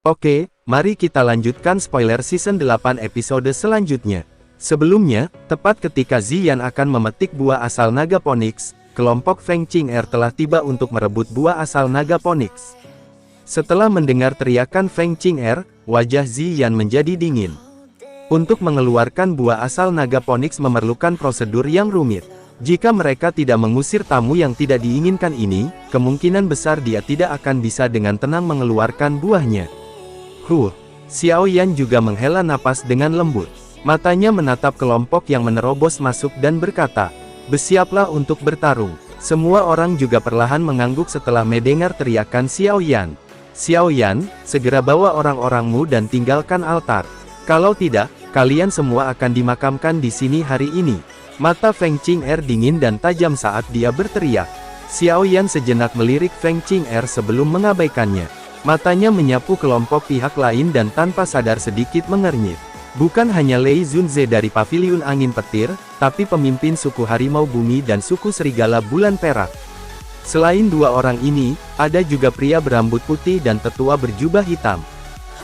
Oke, mari kita lanjutkan spoiler season 8 episode selanjutnya. Sebelumnya, tepat ketika Ziyan akan memetik buah asal naga Phoenix, kelompok Feng Qing'er telah tiba untuk merebut buah asal naga Phoenix. Setelah mendengar teriakan Feng Qing'er, wajah Ziyan menjadi dingin. Untuk mengeluarkan buah asal naga Phoenix memerlukan prosedur yang rumit. Jika mereka tidak mengusir tamu yang tidak diinginkan ini, kemungkinan besar dia tidak akan bisa dengan tenang mengeluarkan buahnya. Xiao Yan juga menghela napas dengan lembut. Matanya menatap kelompok yang menerobos masuk dan berkata, "Bersiaplah untuk bertarung." Semua orang juga perlahan mengangguk setelah mendengar teriakan Xiao Yan. "Xiao Yan, segera bawa orang-orangmu dan tinggalkan altar. Kalau tidak, kalian semua akan dimakamkan di sini hari ini." Mata Feng Qing'er dingin dan tajam saat dia berteriak. Xiao Yan sejenak melirik Feng Qing'er sebelum mengabaikannya. Matanya menyapu kelompok pihak lain dan tanpa sadar sedikit mengernyit. Bukan hanya Lei Zunze dari Paviliun Angin Petir, tapi pemimpin suku Harimau Bumi dan suku Serigala Bulan Perak. Selain dua orang ini, ada juga pria berambut putih dan tetua berjubah hitam.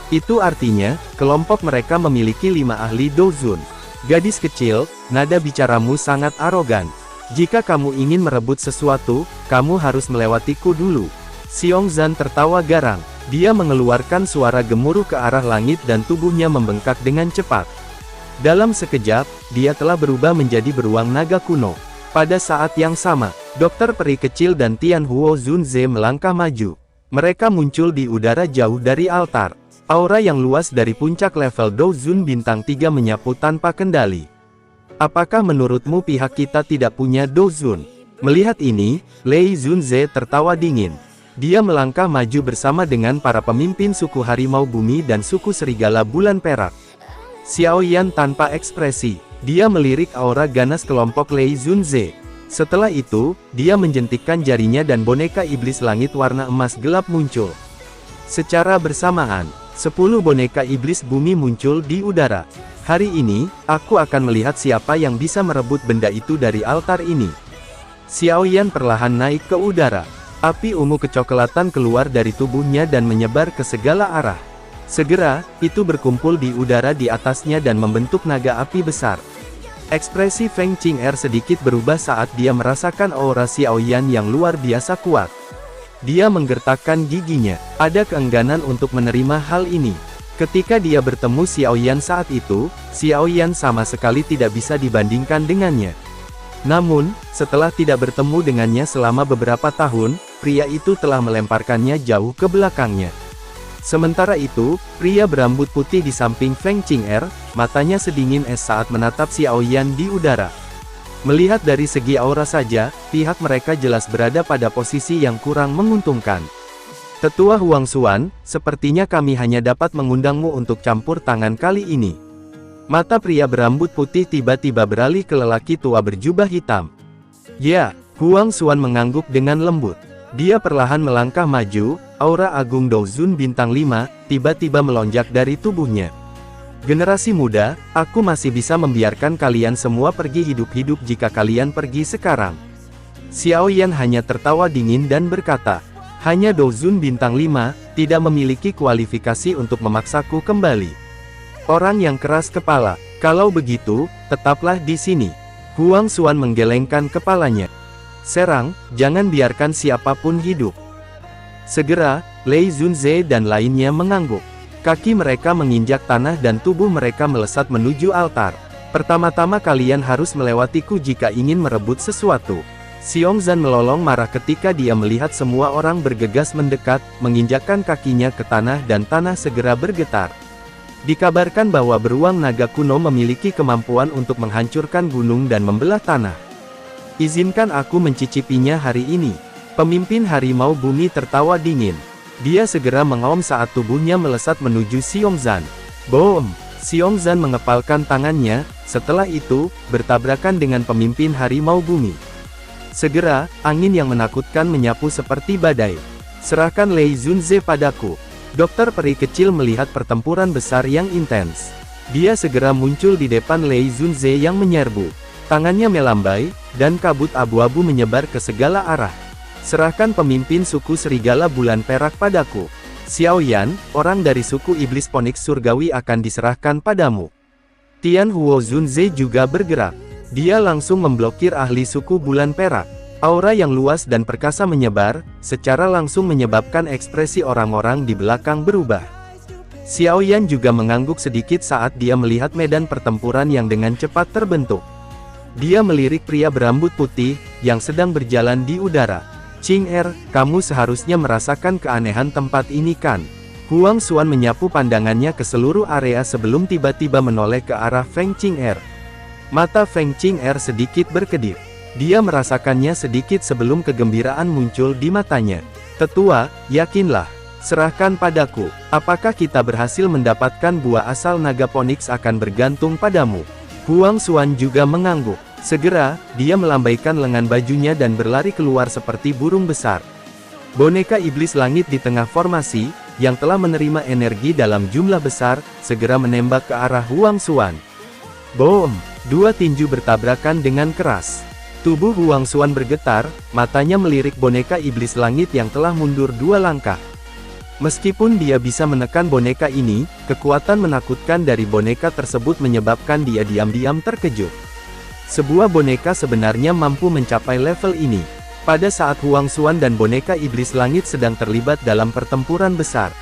Itu artinya, kelompok mereka memiliki 5 ahli Douzun. "Gadis kecil, nada bicaramu sangat arogan. Jika kamu ingin merebut sesuatu, kamu harus melewatiku dulu." Xiongzan tertawa garang. Dia mengeluarkan suara gemuruh ke arah langit dan tubuhnya membengkak dengan cepat. Dalam sekejap, dia telah berubah menjadi beruang naga kuno. Pada saat yang sama, Dokter Peri Kecil dan Tian Huo Zunze melangkah maju. Mereka muncul di udara jauh dari altar. Aura yang luas dari puncak level Douzun Bintang 3 menyapu tanpa kendali. "Apakah menurutmu pihak kita tidak punya Douzun?" Melihat ini, Lei Zunze tertawa dingin. Dia melangkah maju bersama dengan para pemimpin suku Harimau Bumi dan suku Serigala Bulan Perak. Xiao Yan tanpa ekspresi. Dia melirik aura ganas kelompok Lei Zunze. Setelah itu, dia menjentikkan jarinya dan boneka iblis langit warna emas gelap muncul. Secara bersamaan, 10 boneka iblis bumi muncul di udara. "Hari ini, aku akan melihat siapa yang bisa merebut benda itu dari altar ini." Xiao Yan perlahan naik ke udara. Api ungu kecoklatan keluar dari tubuhnya dan menyebar ke segala arah. Segera, itu berkumpul di udara di atasnya dan membentuk naga api besar. Ekspresi Feng Qing'er sedikit berubah saat dia merasakan aura Xiao Yan yang luar biasa kuat. Dia menggertakkan giginya. Ada keengganan untuk menerima hal ini. Ketika dia bertemu Xiao Yan saat itu, Xiao Yan sama sekali tidak bisa dibandingkan dengannya. Namun, setelah tidak bertemu dengannya selama beberapa tahun, pria itu telah melemparkannya jauh ke belakangnya. Sementara itu, pria berambut putih di samping Feng Qing'er, matanya sedingin es saat menatap Xiao Yan di udara. Melihat dari segi aura saja, pihak mereka jelas berada pada posisi yang kurang menguntungkan. "Tetua Huang Xuan, sepertinya kami hanya dapat mengundangmu untuk campur tangan kali ini." Mata pria berambut putih tiba-tiba beralih ke lelaki tua berjubah hitam. "Ya." Huang Xuan mengangguk dengan lembut. Dia perlahan melangkah maju, aura agung Douzun Bintang 5, tiba-tiba melonjak dari tubuhnya. "Generasi muda, aku masih bisa membiarkan kalian semua pergi hidup-hidup jika kalian pergi sekarang." Xiao Yan hanya tertawa dingin dan berkata, "Hanya Douzun Bintang 5, tidak memiliki kualifikasi untuk memaksaku kembali." Orang yang keras kepala. "Kalau begitu, tetaplah di sini." Huang Xuan menggelengkan kepalanya. "Serang, jangan biarkan siapapun hidup." Segera, Lei Zunze dan lainnya mengangguk. Kaki mereka menginjak tanah dan tubuh mereka melesat menuju altar. "Pertama-tama kalian harus melewatiku jika ingin merebut sesuatu." Xiongzan melolong marah ketika dia melihat semua orang bergegas mendekat, menginjakkan kakinya ke tanah dan tanah segera bergetar. Dikabarkan bahwa beruang naga kuno memiliki kemampuan untuk menghancurkan gunung dan membelah tanah. "Izinkan aku mencicipinya hari ini." Pemimpin Harimau Bumi tertawa dingin. Dia segera mengaum saat tubuhnya melesat menuju Xiongzan. Boom! Xiongzan mengepalkan tangannya, setelah itu, bertabrakan dengan pemimpin Harimau Bumi. Segera, angin yang menakutkan menyapu seperti badai. "Serahkan Lei Zunze padaku." Dokter Peri Kecil melihat pertempuran besar yang intens. Dia segera muncul di depan Lei Zunze yang menyerbu. Tangannya melambai, dan kabut abu-abu menyebar ke segala arah. "Serahkan pemimpin suku Serigala Bulan Perak padaku." Xiaoyan, orang dari suku iblis Phoenix surgawi akan diserahkan padamu. Tian Huo Zunze juga bergerak. Dia langsung memblokir ahli suku bulan perak. Aura yang luas dan perkasa menyebar, secara langsung menyebabkan ekspresi orang-orang di belakang berubah. Xiaoyan juga mengangguk sedikit saat dia melihat medan pertempuran yang dengan cepat terbentuk. Dia melirik pria berambut putih, yang sedang berjalan di udara. Qing kamu seharusnya merasakan keanehan tempat ini kan? Huang Xuan menyapu pandangannya ke seluruh area sebelum tiba-tiba menoleh ke arah Feng Qing. Mata Feng Qing sedikit berkedip. Dia merasakannya sedikit sebelum kegembiraan muncul di matanya. Tetua, yakinlah. Serahkan padaku. Apakah kita berhasil mendapatkan buah asal naga Phoenix akan bergantung padamu. Huang Xuan juga mengangguk. Segera, dia melambaikan lengan bajunya dan berlari keluar seperti burung besar. Boneka iblis langit di tengah formasi, yang telah menerima energi dalam jumlah besar, segera menembak ke arah Huang Xuan. Boom! Dua tinju bertabrakan dengan keras. Tubuh Huang Xuan bergetar, matanya melirik boneka iblis langit yang telah mundur 2 langkah. Meskipun dia bisa menekan boneka ini, kekuatan menakutkan dari boneka tersebut menyebabkan dia diam-diam terkejut. Sebuah boneka sebenarnya mampu mencapai level ini. Pada saat Huang Xuan dan boneka iblis langit sedang terlibat dalam pertempuran besar.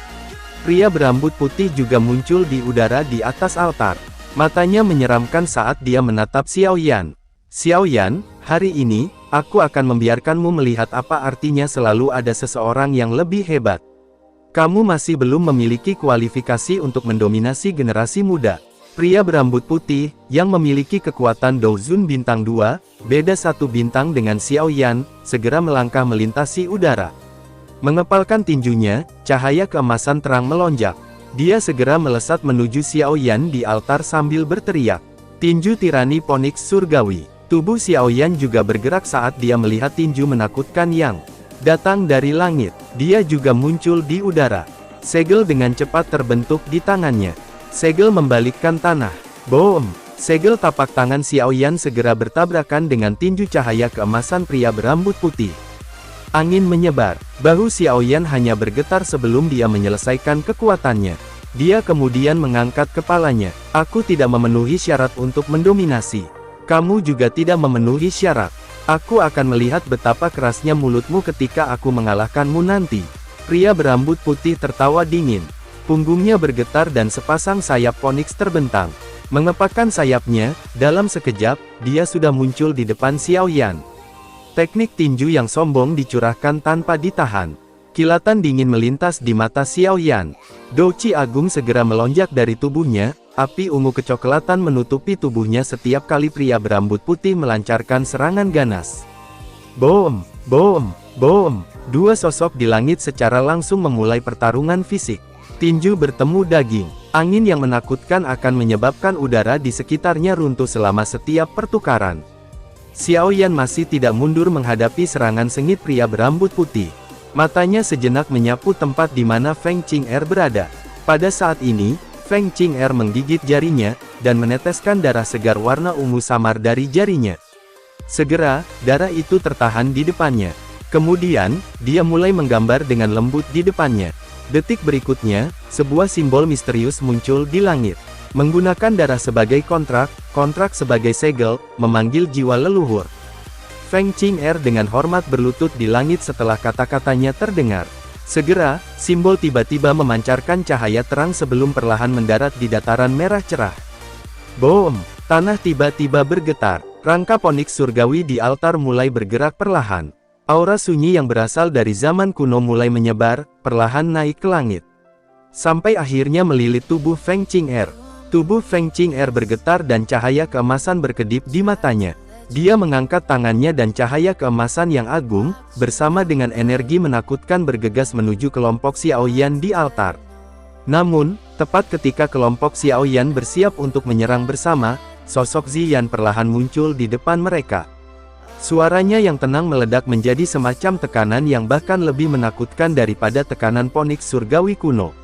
Pria berambut putih juga muncul di udara di atas altar. Matanya menyeramkan saat dia menatap Xiaoyan. Xiaoyan, hari ini, aku akan membiarkanmu melihat apa artinya selalu ada seseorang yang lebih hebat. Kamu masih belum memiliki kualifikasi untuk mendominasi generasi muda. Pria berambut putih, yang memiliki kekuatan Douzun bintang 2, beda 1 bintang dengan Xiaoyan, segera melangkah melintasi udara. Mengepalkan tinjunya, cahaya keemasan terang melonjak. Dia segera melesat menuju Xiaoyan di altar sambil berteriak. Tinju tirani Phoenix surgawi. Tubuh Xiaoyan juga bergerak saat dia melihat tinju menakutkan yang datang dari langit. Dia juga muncul di udara. Segel dengan cepat terbentuk di tangannya. Segel membalikkan tanah. Boom! Segel tapak tangan Xiaoyan segera bertabrakan dengan tinju cahaya keemasan pria berambut putih. Angin menyebar. Bahu Xiaoyan hanya bergetar sebelum dia menyelesaikan kekuatannya. Dia kemudian mengangkat kepalanya. Aku tidak memenuhi syarat untuk mendominasi. Kamu juga tidak memenuhi syarat. Aku akan melihat betapa kerasnya mulutmu ketika aku mengalahkanmu nanti. Pria berambut putih tertawa dingin. Punggungnya bergetar dan sepasang sayap Phoenix terbentang. Mengepakkan sayapnya, dalam sekejap, dia sudah muncul di depan Xiaoyan. Teknik tinju yang sombong dicurahkan tanpa ditahan. Kilatan dingin melintas di mata Xiaoyan. Douqi agung segera melonjak dari tubuhnya, api ungu kecoklatan menutupi tubuhnya setiap kali pria berambut putih melancarkan serangan ganas. Boom! Boom! Boom! Dua sosok di langit secara langsung memulai pertarungan fisik. Tinju bertemu daging. Angin yang menakutkan akan menyebabkan udara di sekitarnya runtuh selama setiap pertukaran. Xiaoyan masih tidak mundur menghadapi serangan sengit pria berambut putih. Matanya sejenak menyapu tempat di mana Feng Qing berada. Pada saat ini, Feng Qing menggigit jarinya, dan meneteskan darah segar warna ungu samar dari jarinya. Segera, darah itu tertahan di depannya. Kemudian, dia mulai menggambar dengan lembut di depannya. Detik berikutnya, sebuah simbol misterius muncul di langit. Menggunakan darah sebagai kontrak sebagai segel, memanggil jiwa leluhur. Feng Qing dengan hormat berlutut di langit setelah kata-katanya terdengar. Segera, simbol tiba-tiba memancarkan cahaya terang sebelum perlahan mendarat di dataran merah cerah. Boom! Tanah tiba-tiba bergetar. Rangka Phoenix surgawi di altar mulai bergerak perlahan. Aura sunyi yang berasal dari zaman kuno mulai menyebar, perlahan naik ke langit. Sampai akhirnya melilit tubuh Feng Qing. Tubuh Feng Qing bergetar dan cahaya keemasan berkedip di matanya. Dia mengangkat tangannya dan cahaya keemasan yang agung, bersama dengan energi menakutkan bergegas menuju kelompok Xiaoyan di altar. Namun, tepat ketika kelompok Xiaoyan bersiap untuk menyerang bersama, sosok Ziyan perlahan muncul di depan mereka. Suaranya yang tenang meledak menjadi semacam tekanan yang bahkan lebih menakutkan daripada tekanan Phoenix surgawi kuno.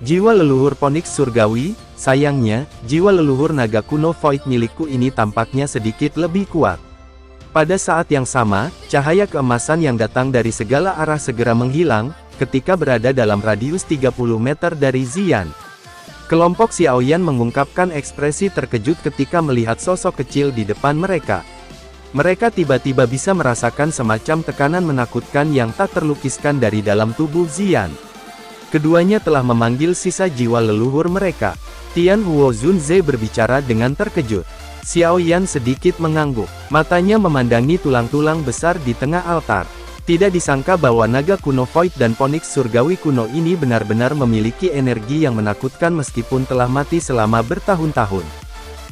Jiwa leluhur Phoenix surgawi, sayangnya, jiwa leluhur naga kuno Void milikku ini tampaknya sedikit lebih kuat. Pada saat yang sama, cahaya keemasan yang datang dari segala arah segera menghilang, ketika berada dalam radius 30 meter dari Ziyan. Kelompok Xiaoyan mengungkapkan ekspresi terkejut ketika melihat sosok kecil di depan mereka. Mereka tiba-tiba bisa merasakan semacam tekanan menakutkan yang tak terlukiskan dari dalam tubuh Ziyan. Keduanya telah memanggil sisa jiwa leluhur mereka. Tian Huo Zunze berbicara dengan terkejut. Xiaoyan sedikit mengangguk, matanya memandangi tulang-tulang besar di tengah altar. Tidak disangka bahwa naga kuno Void dan Phoenix surgawi kuno ini benar-benar memiliki energi yang menakutkan meskipun telah mati selama bertahun-tahun.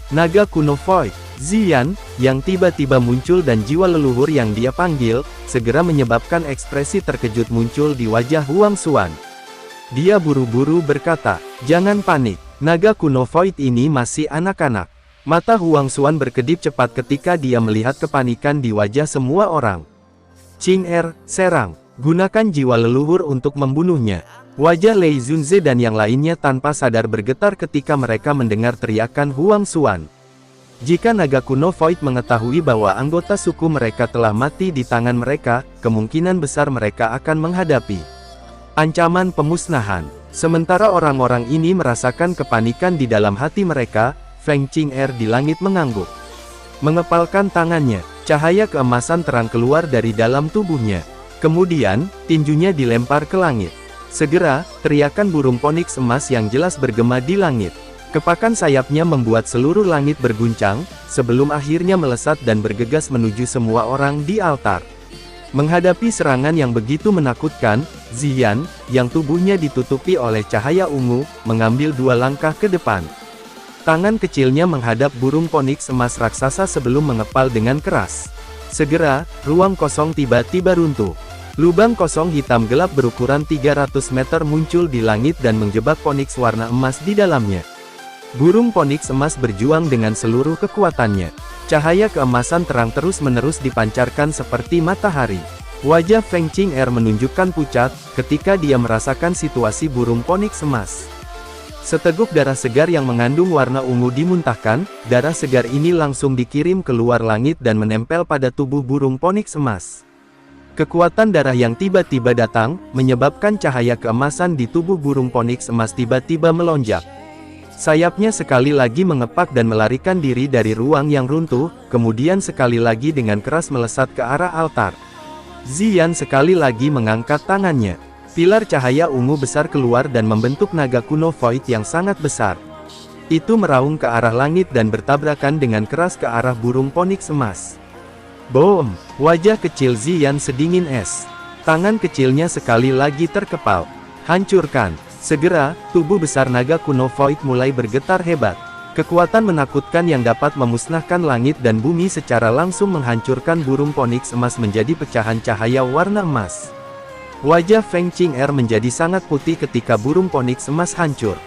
Naga kuno Void, Ziyan, yang tiba-tiba muncul dan jiwa leluhur yang dia panggil, segera menyebabkan ekspresi terkejut muncul di wajah Huang Xuan. Dia buru-buru berkata, "Jangan panik, naga kuno Void ini masih anak-anak." Mata Huang Xuan berkedip cepat ketika dia melihat kepanikan di wajah semua orang. "Qing serang, gunakan jiwa leluhur untuk membunuhnya." Wajah Lei Zunze dan yang lainnya tanpa sadar bergetar ketika mereka mendengar teriakan Huang Xuan. Jika naga kuno Void mengetahui bahwa anggota suku mereka telah mati di tangan mereka, kemungkinan besar mereka akan menghadapi ancaman pemusnahan. Sementara orang-orang ini merasakan kepanikan di dalam hati mereka, Feng Qing'er di langit mengangguk. Mengepalkan tangannya, cahaya keemasan terang keluar dari dalam tubuhnya. Kemudian, tinjunya dilempar ke langit. Segera, teriakan burung Phoenix emas yang jelas bergema di langit. Kepakan sayapnya membuat seluruh langit berguncang, sebelum akhirnya melesat dan bergegas menuju semua orang di altar. Menghadapi serangan yang begitu menakutkan, Ziyan, yang tubuhnya ditutupi oleh cahaya ungu, mengambil 2 langkah ke depan. Tangan kecilnya menghadap burung Phoenix emas raksasa sebelum mengepal dengan keras. Segera, ruang kosong tiba-tiba runtuh. Lubang kosong hitam gelap berukuran 300 meter muncul di langit dan menjebak Phoenix warna emas di dalamnya. Burung Phoenix emas berjuang dengan seluruh kekuatannya. Cahaya keemasan terang terus-menerus dipancarkan seperti matahari. Wajah Feng Qing'er menunjukkan pucat, ketika dia merasakan situasi burung Phoenix emas. Seteguk darah segar yang mengandung warna ungu dimuntahkan, darah segar ini langsung dikirim keluar langit dan menempel pada tubuh burung Phoenix emas. Kekuatan darah yang tiba-tiba datang, menyebabkan cahaya keemasan di tubuh burung Phoenix emas tiba-tiba melonjak. Sayapnya sekali lagi mengepak dan melarikan diri dari ruang yang runtuh, kemudian sekali lagi dengan keras melesat ke arah altar. Ziyan sekali lagi mengangkat tangannya. Pilar cahaya ungu besar keluar dan membentuk naga kuno Void yang sangat besar. Itu meraung ke arah langit dan bertabrakan dengan keras ke arah burung Phoenix emas. Boom! Wajah kecil Ziyan sedingin es. Tangan kecilnya sekali lagi terkepal. Hancurkan! Segera, tubuh besar naga kuno Void mulai bergetar hebat. Kekuatan menakutkan yang dapat memusnahkan langit dan bumi secara langsung menghancurkan burung Phoenix emas menjadi pecahan cahaya warna emas. Wajah Feng Qing'er menjadi sangat putih ketika burung Phoenix emas hancur.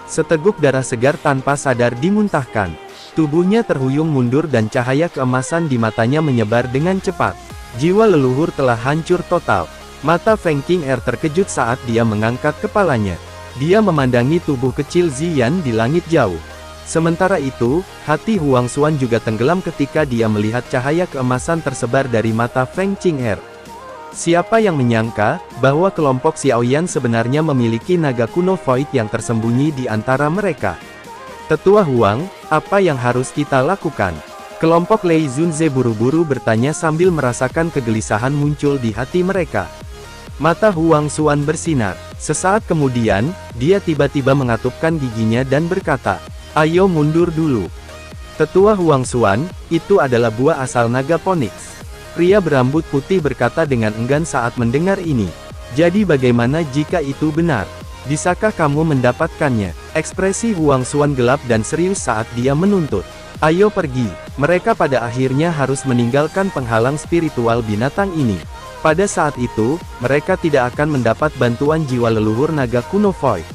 Seteguk darah segar tanpa sadar dimuntahkan. Tubuhnya terhuyung mundur dan cahaya keemasan di matanya menyebar dengan cepat. Jiwa leluhur telah hancur total. Mata Feng Qing'er terkejut saat dia mengangkat kepalanya. Dia memandangi tubuh kecil Ziyan di langit jauh. Sementara itu, hati Huang Xuan juga tenggelam ketika dia melihat cahaya keemasan tersebar dari mata Feng Qing'er. Siapa yang menyangka, bahwa kelompok Xiaoyan sebenarnya memiliki naga kuno Void yang tersembunyi di antara mereka. Tetua Huang, apa yang harus kita lakukan? Kelompok Lei Zunze buru-buru bertanya sambil merasakan kegelisahan muncul di hati mereka. Mata Huang Xuan bersinar. Sesaat kemudian, dia tiba-tiba mengatupkan giginya dan berkata, "Ayo mundur dulu." Tetua Huang Xuan, itu adalah buah asal naga Phoenix. Pria berambut putih berkata dengan enggan saat mendengar ini. Jadi bagaimana jika itu benar? Bisakah kamu mendapatkannya? Ekspresi Huang Xuan gelap dan serius saat dia menuntut. Ayo pergi. Mereka pada akhirnya harus meninggalkan penghalang spiritual binatang ini. Pada saat itu, mereka tidak akan mendapat bantuan jiwa leluhur naga kuno Void.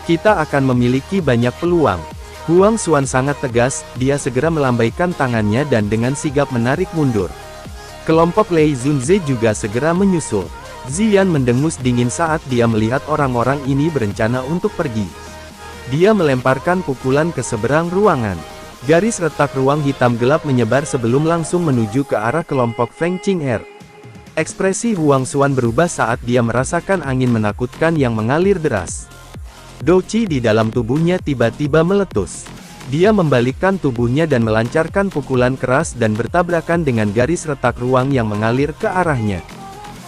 Kita akan memiliki banyak peluang. Huang Xuan sangat tegas, dia segera melambaikan tangannya dan dengan sigap menarik mundur. Kelompok Lei Zunze juga segera menyusul. Ziyan mendengus dingin saat dia melihat orang-orang ini berencana untuk pergi. Dia melemparkan pukulan ke seberang ruangan. Garis retak ruang hitam gelap menyebar sebelum langsung menuju ke arah kelompok Feng Qing'er. Ekspresi Huang Xuan berubah saat dia merasakan angin menakutkan yang mengalir deras. Douqi di dalam tubuhnya tiba-tiba meletus. Dia membalikkan tubuhnya dan melancarkan pukulan keras dan bertabrakan dengan garis retak ruang yang mengalir ke arahnya.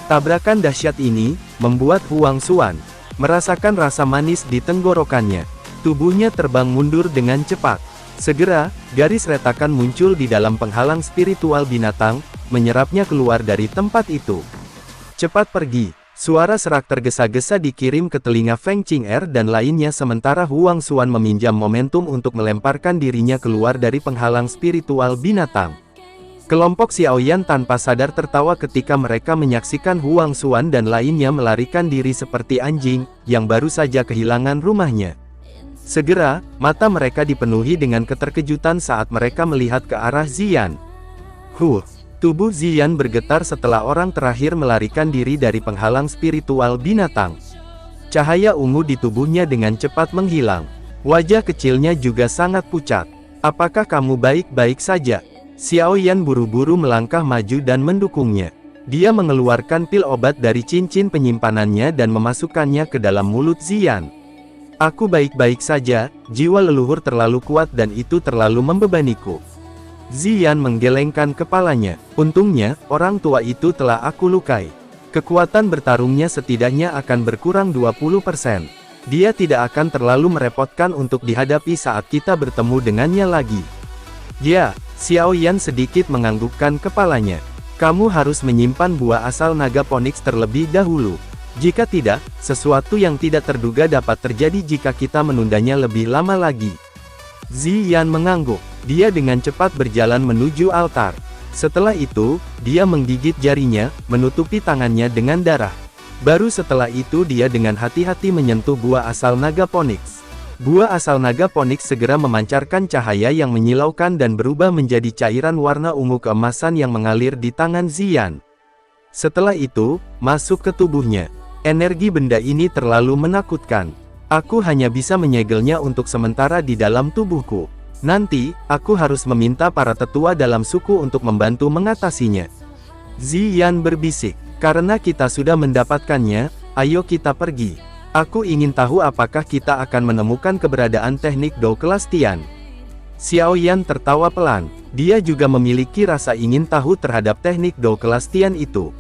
Tabrakan dahsyat ini membuat Huang Xuan merasakan rasa manis di tenggorokannya. Tubuhnya terbang mundur dengan cepat. Segera, garis retakan muncul di dalam penghalang spiritual binatang, menyerapnya keluar dari tempat itu. Cepat pergi. Suara serak tergesa-gesa dikirim ke telinga Feng Qing'er dan lainnya sementara Huang Xuan meminjam momentum untuk melemparkan dirinya keluar dari penghalang spiritual binatang. Kelompok Xiaoyan tanpa sadar tertawa ketika mereka menyaksikan Huang Xuan dan lainnya melarikan diri seperti anjing, yang baru saja kehilangan rumahnya. Segera, mata mereka dipenuhi dengan keterkejutan saat mereka melihat ke arah Ziyan. Tubuh Ziyan bergetar setelah orang terakhir melarikan diri dari penghalang spiritual binatang. Cahaya ungu di tubuhnya dengan cepat menghilang. Wajah kecilnya juga sangat pucat. Apakah kamu baik-baik saja? Xiaoyan buru-buru melangkah maju dan mendukungnya. Dia mengeluarkan pil obat dari cincin penyimpanannya dan memasukkannya ke dalam mulut Ziyan. Aku baik-baik saja, jiwa leluhur terlalu kuat dan itu terlalu membebaniku. Ziyan menggelengkan kepalanya. Untungnya, orang tua itu telah aku lukai. Kekuatan bertarungnya setidaknya akan berkurang 20%. Dia tidak akan terlalu merepotkan untuk dihadapi saat kita bertemu dengannya lagi. Ya, Xiaoyan sedikit menganggukkan kepalanya. Kamu harus menyimpan buah asal naga Phoenix terlebih dahulu. Jika tidak, sesuatu yang tidak terduga dapat terjadi jika kita menundanya lebih lama lagi. Ziyan mengangguk. Dia dengan cepat berjalan menuju altar. Setelah itu, dia menggigit jarinya, menutupi tangannya dengan darah. Baru setelah itu dia dengan hati-hati menyentuh buah asal naga Phoenix. Buah asal naga Phoenix segera memancarkan cahaya yang menyilaukan dan berubah menjadi cairan warna ungu keemasan yang mengalir di tangan Ziyan. Setelah itu, masuk ke tubuhnya. Energi benda ini terlalu menakutkan. Aku hanya bisa menyegelnya untuk sementara di dalam tubuhku. Nanti, aku harus meminta para tetua dalam suku untuk membantu mengatasinya. Ziyan berbisik. Karena kita sudah mendapatkannya, ayo kita pergi. Aku ingin tahu apakah kita akan menemukan keberadaan teknik Dou kelas Tian. Xiaoyan tertawa pelan. Dia juga memiliki rasa ingin tahu terhadap teknik Dou kelas Tian itu.